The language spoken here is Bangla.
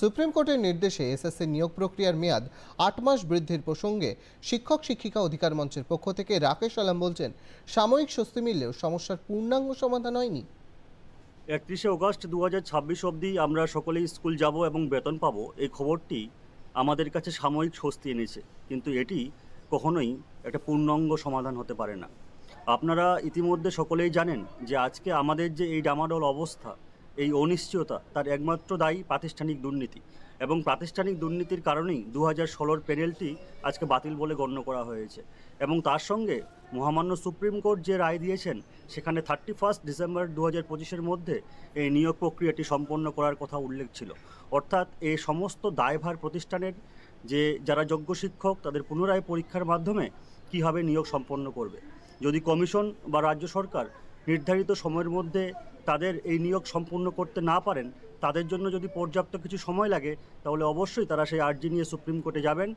সুপ্রিম কোর্টের নির্দেশে এসএসসি নিয়োগ প্রক্রিয়ার মেয়াদ ৮ মাস বৃদ্ধির প্রসঙ্গে শিক্ষক শিক্ষিকা অধিকার মঞ্চের পক্ষ থেকে রাকেশ আলম বলছেন, সাময়িক স্বস্তি মিললেও সমস্যার পূর্ণাঙ্গ সমাধান হয়নি। ৩১শে অগস্ট ২০২৬ অবধি আমরা সকলেই স্কুল যাব এবং বেতন পাবো, এই খবরটি আমাদের কাছে সাময়িক স্বস্তি এনেছে, কিন্তু এটি কখনোই একটা পূর্ণাঙ্গ সমাধান হতে পারে না। আপনারা ইতিমধ্যে সকলেই জানেন যে আজকে আমাদের যে এই ডামাডোল অবস্থা, এই অনিশ্চয়তা, তার একমাত্র দায়ী প্রাতিষ্ঠানিক দুর্নীতি, এবং প্রাতিষ্ঠানিক দুর্নীতির কারণেই ২০১৬ প্যানেলটি আজকে বাতিল বলে গণ্য করা হয়েছে। এবং তার সঙ্গে মহামান্য সুপ্রিম কোর্ট যে রায় দিয়েছেন, সেখানে 31 ডিসেম্বর ২০২৫-এর মধ্যে এই নিয়োগ প্রক্রিয়াটি সম্পন্ন করার কথা উল্লেখ ছিল। অর্থাৎ এই সমস্ত দায়ভার প্রতিষ্ঠানের, যে যারা যোগ্য শিক্ষক তাদের পুনরায় পরীক্ষার মাধ্যমে কীভাবে নিয়োগ সম্পন্ন করবে। যদি কমিশন বা রাজ্য সরকার নির্ধারিত সময়ের মধ্যে তাদের এই নিয়োগ সম্পূর্ণ করতে না পারেন, তাদের জন্য যদি পর্যাপ্ত কিছু সময় লাগে, তাহলে অবশ্যই তারা সেই আর্জি নিয়ে সুপ্রিম কোর্টে যাবেন।